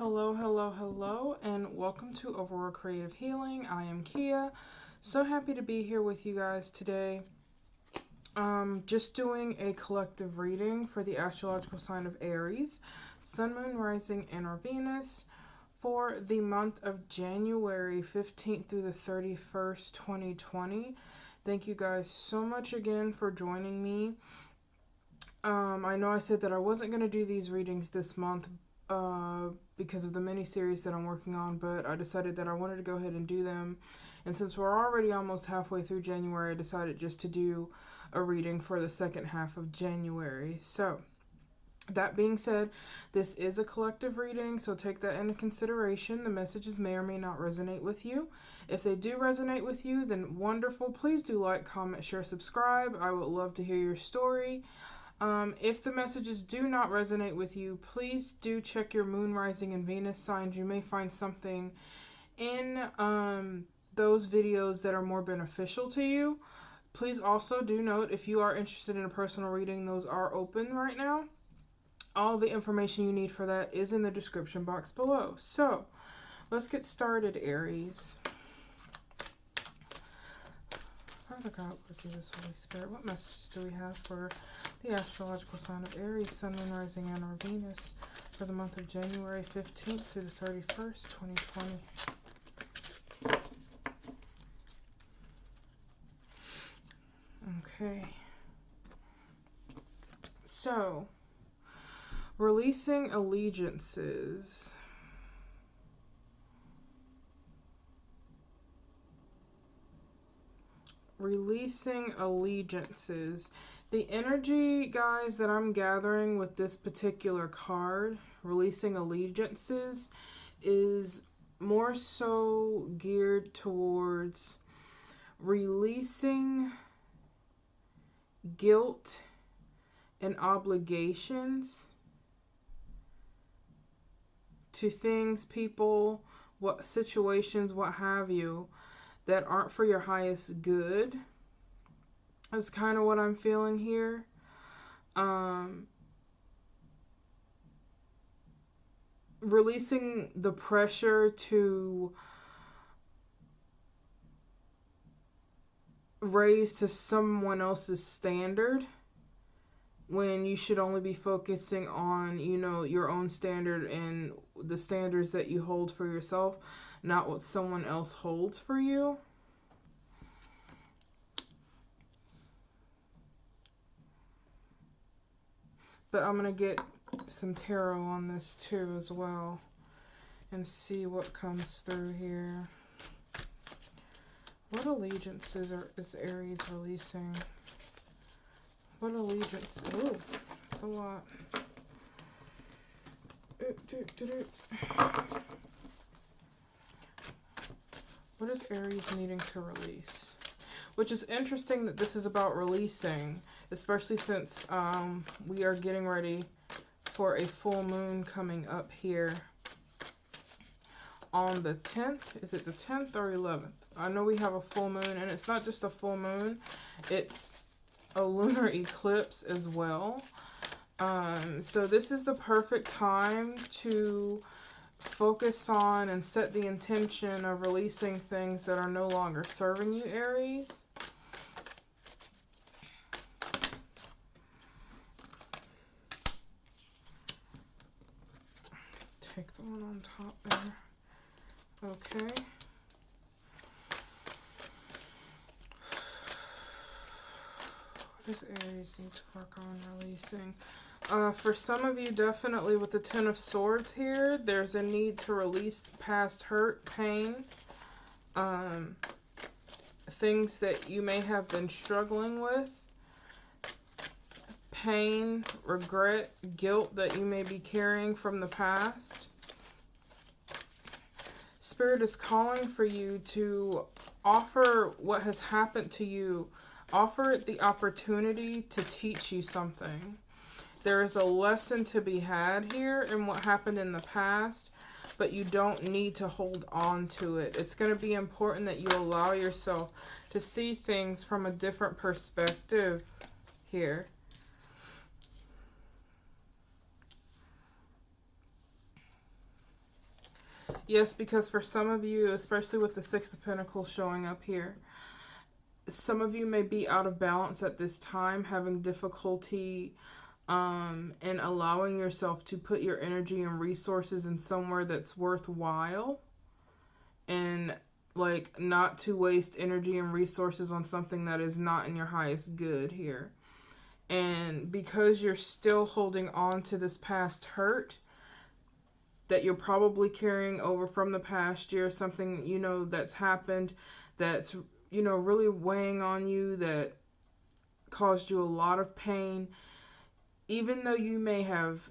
Hello, hello, hello, and welcome to Aurora Creative Healing. I am Kia. So happy to be here with you guys today. Just doing a collective reading for the astrological sign of Aries, Sun, Moon, Rising, and or Venus for the month of January 15th through the 31st, 2020. Thank you guys so much again for joining me. I know I said that I wasn't going to do these readings this month, because of the mini-series that I'm working on, but I decided that I wanted to go ahead and do them. And since we're already almost halfway through January, I decided just to do a reading for the second half of January. So, that being said, this is a collective reading, so take that into consideration. The messages may or may not resonate with you. If they do resonate with you, then wonderful. Please do like, comment, share, subscribe. I would love to hear your story. If the messages do not resonate with you, please do check your moon, rising, and Venus signs. You may find something in those videos that are more beneficial to you. Please also do note, if you are interested in a personal reading, those are open right now. All the information you need for that is in the description box below. So, let's get started, Aries. Father God, Lord Jesus, Holy Spirit, what messages do we have for the astrological sign of Aries, Sun, Moon, Rising, and or Venus for the month of January 15th through the 31st, 2020? Okay. So, releasing allegiances. Releasing allegiances. The energy, guys, that I'm gathering with this particular card, releasing allegiances, is more so geared towards releasing guilt and obligations to things, people, what situations, what have you, that aren't for your highest good. That's kind of what I'm feeling here. Releasing the pressure to raise to someone else's standard when you should only be focusing on, your own standard and the standards that you hold for yourself, not what someone else holds for you. But I'm going to get some tarot on this too as well and see what comes through here. What allegiances is Aries releasing? What allegiance? Oh, it's a lot. What is Aries needing to release? Which is interesting that this is about releasing, especially since we are getting ready for a full moon coming up here on the 10th. Is it the 10th or 11th? I know we have a full moon, and it's not just a full moon, it's a lunar eclipse as well. So this is the perfect time to focus on and set the intention of releasing things that are no longer serving you, Aries. Take the one on top there. Okay. What does Aries need to work on releasing? For some of you, definitely with the Ten of Swords here, there's a need to release past hurt, pain, things that you may have been struggling with, pain, regret, guilt that you may be carrying from the past. Spirit is calling for you to offer what has happened to you, offer it the opportunity to teach you something. There is a lesson to be had here in what happened in the past, but you don't need to hold on to it. It's going to be important that you allow yourself to see things from a different perspective here. Yes, because for some of you, especially with the Six of Pentacles showing up here, some of you may be out of balance at this time, having difficulty in allowing yourself to put your energy and resources in somewhere that's worthwhile, and like not to waste energy and resources on something that is not in your highest good here. And because you're still holding on to this past hurt that you're probably carrying over from the past year, something, you know, that's happened that's, you know, really weighing on you, that caused you a lot of pain, even though you may have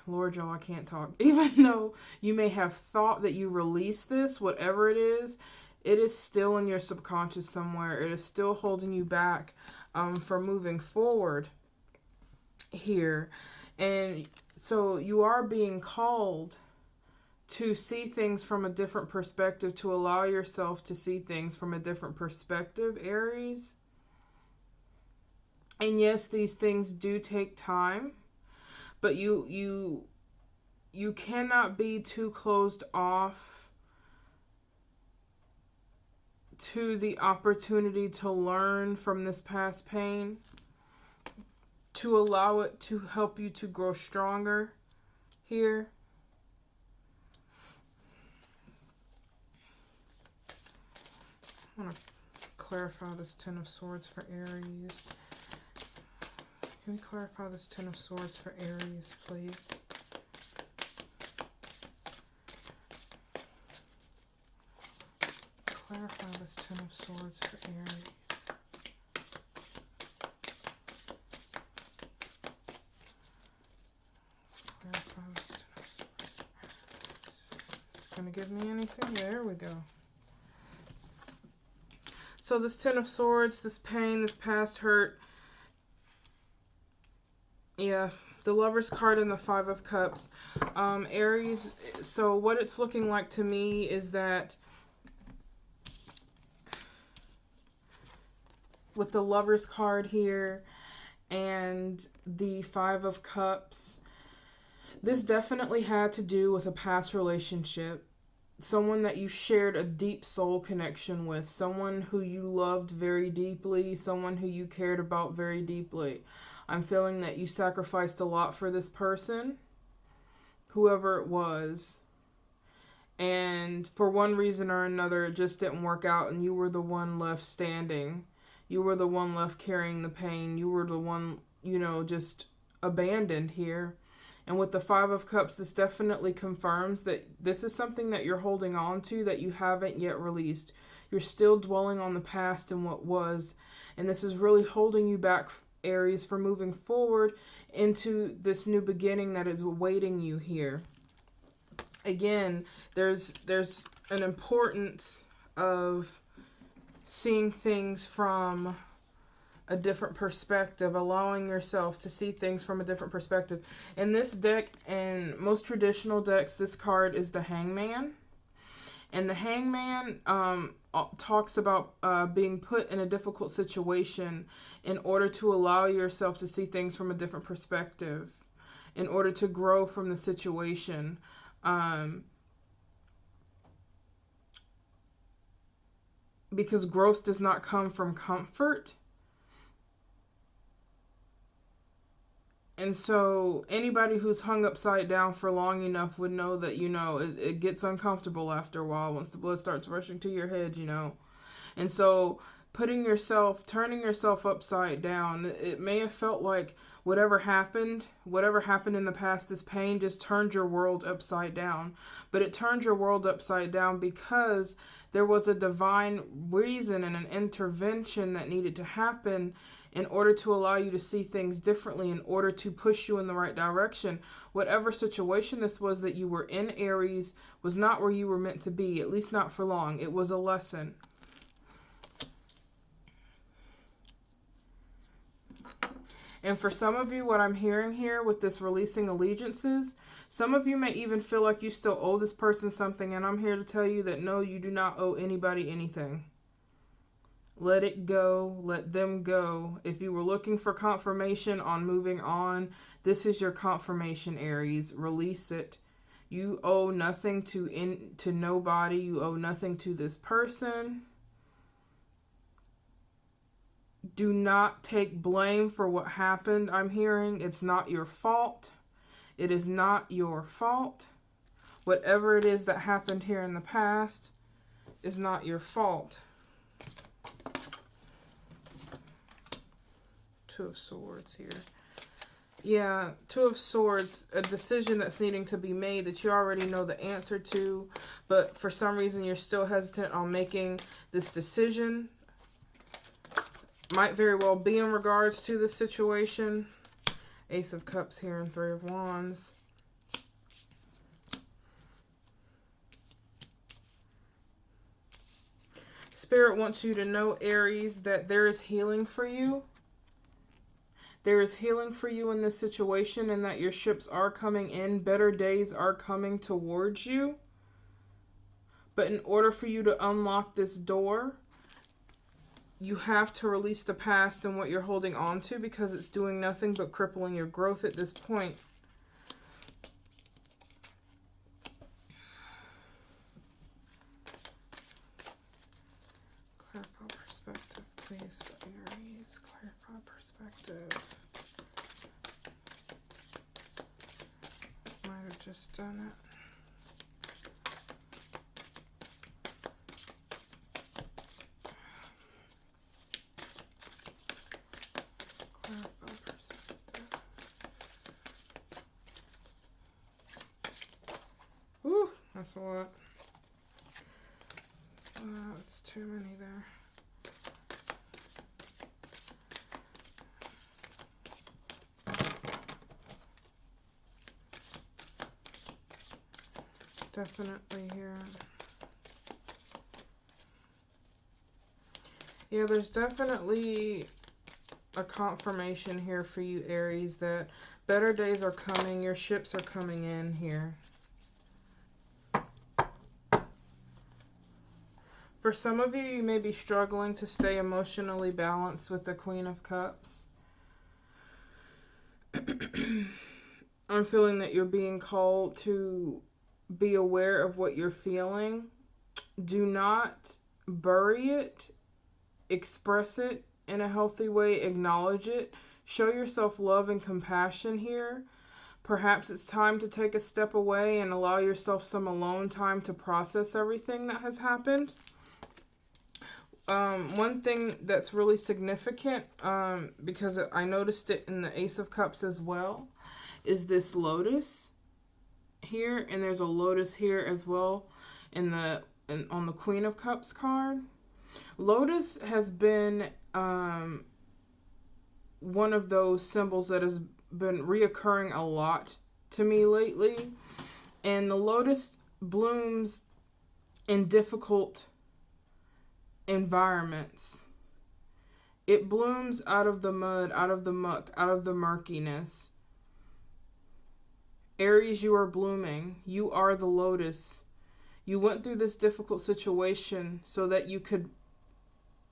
Lord, y'all, I can't talk. Even though you may have thought that you released this, whatever it is still in your subconscious somewhere. It is still holding you back from moving forward here. And so you are being called to see things from a different perspective, to allow yourself to see things from a different perspective, Aries. And yes, these things do take time, but you cannot be too closed off to the opportunity to learn from this past pain, to allow it to help you to grow stronger here. I want to clarify this Ten of Swords for Aries. Can we clarify this Ten of Swords for Aries, please? Clarify this Ten of Swords for Aries. Clarify this Ten of Swords. Is it going to give me anything? There we go. So this Ten of Swords, this pain, this past hurt. Yeah, the Lover's card and the Five of Cups. Aries, so what it's looking like to me is that with the Lover's card here and the Five of Cups, this definitely had to do with a past relationship. Someone that you shared a deep soul connection with. Someone who you loved very deeply. Someone who you cared about very deeply. I'm feeling that you sacrificed a lot for this person, whoever it was. And for one reason or another, it just didn't work out, and you were the one left standing. You were the one left carrying the pain. You were the one, you know, just abandoned here. And with the Five of Cups, this definitely confirms that this is something that you're holding on to that you haven't yet released. You're still dwelling on the past and what was. And this is really holding you back, Aries, for moving forward into this new beginning that is awaiting you here. Again, there's an importance of seeing things from a different perspective, allowing yourself to see things from a different perspective. In this deck, and most traditional decks, this card is the Hangman. And the Hangman talks about being put in a difficult situation in order to allow yourself to see things from a different perspective, in order to grow from the situation. Because growth does not come from comfort. And so anybody who's hung upside down for long enough would know that, you know, it gets uncomfortable after a while once the blood starts rushing to your head, you know. And so turning yourself upside down, it may have felt like whatever happened in the past, this pain just turned your world upside down. But it turned your world upside down because there was a divine reason and an intervention that needed to happen in order to allow you to see things differently, in order to push you in the right direction. Whatever situation this was that you were in, Aries, was not where you were meant to be, at least not for long. It was a lesson. And for some of you, what I'm hearing here with this releasing allegiances, some of you may even feel like you still owe this person something, and I'm here to tell you that no, you do not owe anybody anything. Let it go. Let them go. If you were looking for confirmation on moving on, this is your confirmation, Aries. Release it. You owe nothing to nobody. You owe nothing to this person. Do not take blame for what happened. I'm hearing it's not your fault. It is not your fault. Whatever it is that happened here in the past is not your fault. Two of Swords here. Yeah, Two of Swords, a decision that's needing to be made that you already know the answer to, but for some reason you're still hesitant on making this decision. Might very well be in regards to the situation. Ace of Cups here and Three of Wands. Spirit wants you to know, Aries, that there is healing for you. There is healing for you in this situation, and that your ships are coming in. Better days are coming towards you. But in order for you to unlock this door, you have to release the past and what you're holding on to, because it's doing nothing but crippling your growth at this point. Clarify perspective, please, for Aries. Clarify perspective. Might have just done it. Whew, that's a lot. It's too many there. Definitely here. Yeah, there's definitely a confirmation here for you, Aries, that better days are coming. Your ships are coming in here. For some of you, you may be struggling to stay emotionally balanced with the Queen of Cups. I'm feeling that you're being called to be aware of what you're feeling. Do not bury it. Express it in a healthy way. Acknowledge it. Show yourself love and compassion here. Perhaps it's time to take a step away and allow yourself some alone time to process everything that has happened. One thing that's really significant, because I noticed it in the Ace of Cups as well, is this lotus here, and there's a lotus here as well on the Queen of Cups card. Lotus has been one of those symbols that has been reoccurring a lot to me lately, and the lotus blooms in difficult environments. It blooms out of the mud, out of the muck, out of the murkiness. Aries, you are blooming. You are the lotus. You went through this difficult situation so that you could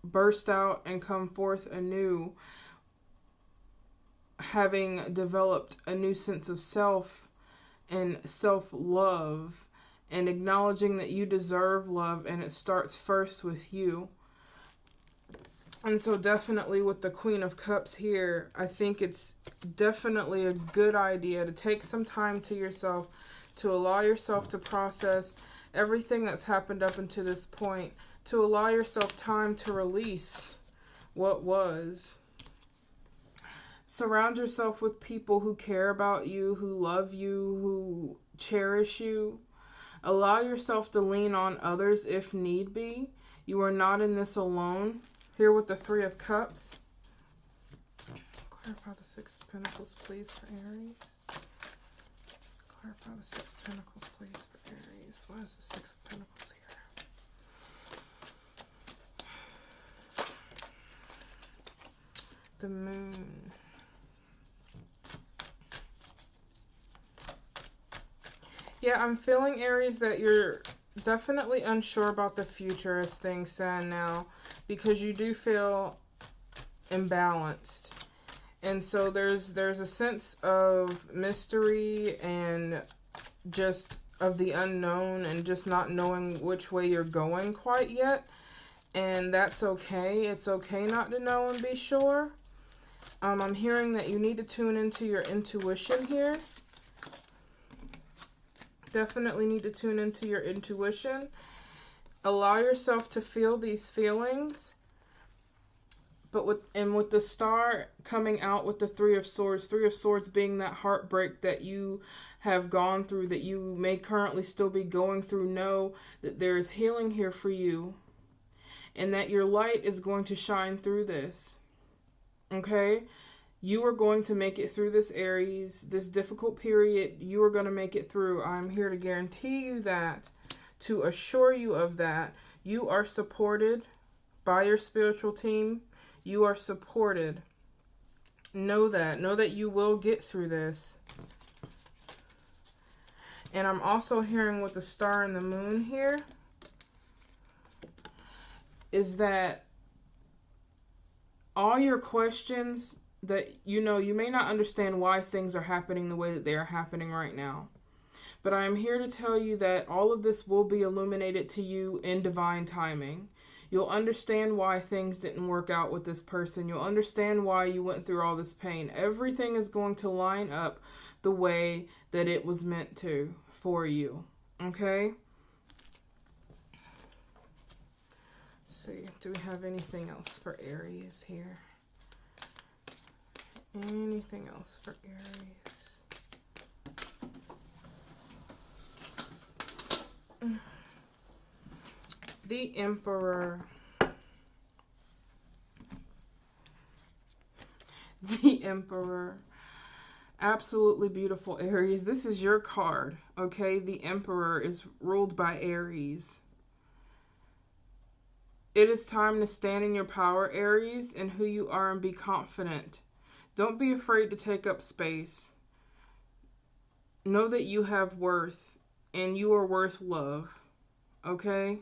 burst out and come forth anew, having developed a new sense of self and self-love, and acknowledging that you deserve love, and it starts first with you. And so definitely with the Queen of Cups here, I think it's definitely a good idea to take some time to yourself, to allow yourself to process everything that's happened up until this point, to allow yourself time to release what was. Surround yourself with people who care about you, who love you, who cherish you. Allow yourself to lean on others if need be. You are not in this alone. Here with the Three of Cups. Clarify the Six of Pentacles, please, for Aries. Clarify the Six of Pentacles, please, for Aries. What is the Six of Pentacles here? The Moon. Yeah, I'm feeling, Aries, that you're definitely unsure about the future as things stand now, because you do feel imbalanced. And so there's a sense of mystery and just of the unknown and just not knowing which way you're going quite yet. And that's okay. It's okay not to know and be sure. I'm hearing that you need to tune into your intuition here. Definitely need to tune into your intuition. Allow yourself to feel these feelings. But with the star coming out with the Three of Swords being that heartbreak that you have gone through, that you may currently still be going through, know that there is healing here for you. And that your light is going to shine through this. Okay? You are going to make it through this, Aries. This difficult period, you are going to make it through. I'm here to guarantee you that, to assure you of that. You are supported by your spiritual team. You are supported. Know that. Know that you will get through this. And I'm also hearing with the star and the moon here is that all your questions that you may not understand why things are happening the way that they are happening right now. But I am here to tell you that all of this will be illuminated to you in divine timing. You'll understand why things didn't work out with this person. You'll understand why you went through all this pain. Everything is going to line up the way that it was meant to for you. Okay? Let's see. Do we have anything else for Aries here? Anything else for Aries? The Emperor. The Emperor. Absolutely beautiful, Aries. This is your card, okay? The Emperor is ruled by Aries. It is time to stand in your power, Aries, and who you are, and be confident. Don't be afraid to take up space. Know that you have worth, and you are worth love, okay?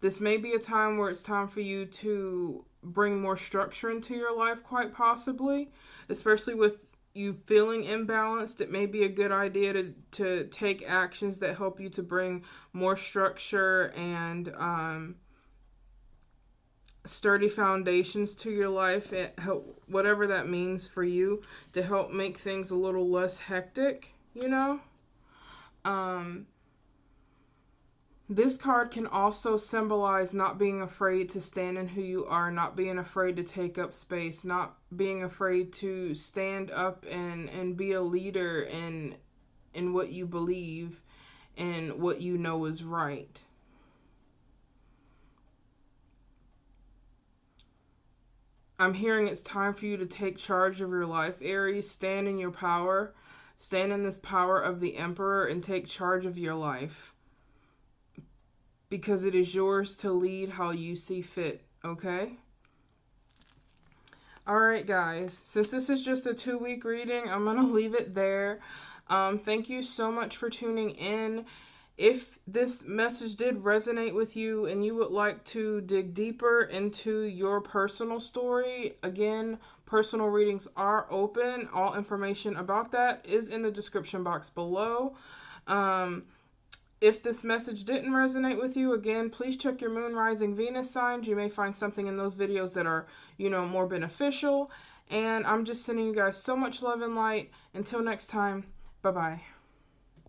This may be a time where it's time for you to bring more structure into your life, quite possibly, especially with you feeling imbalanced. It may be a good idea to take actions that help you to bring more structure and sturdy foundations to your life, and help, whatever that means for you, to help make things a little less hectic, This card can also symbolize not being afraid to stand in who you are, not being afraid to take up space, not being afraid to stand up and be a leader in what you believe and what you know is right. I'm hearing it's time for you to take charge of your life, Aries. Stand in your power. Stand in this power of the Emperor and take charge of your life. Because it is yours to lead how you see fit, okay? Alright, guys. Since this is just a 2-week reading, I'm going to leave it there. Thank you so much for tuning in. If this message did resonate with you and you would like to dig deeper into your personal story, again, personal readings are open. All information about that is in the description box below. If this message didn't resonate with you, again, please check your moon, rising, Venus signs. You may find something in those videos that are, more beneficial. And I'm just sending you guys so much love and light. Until next time, bye-bye.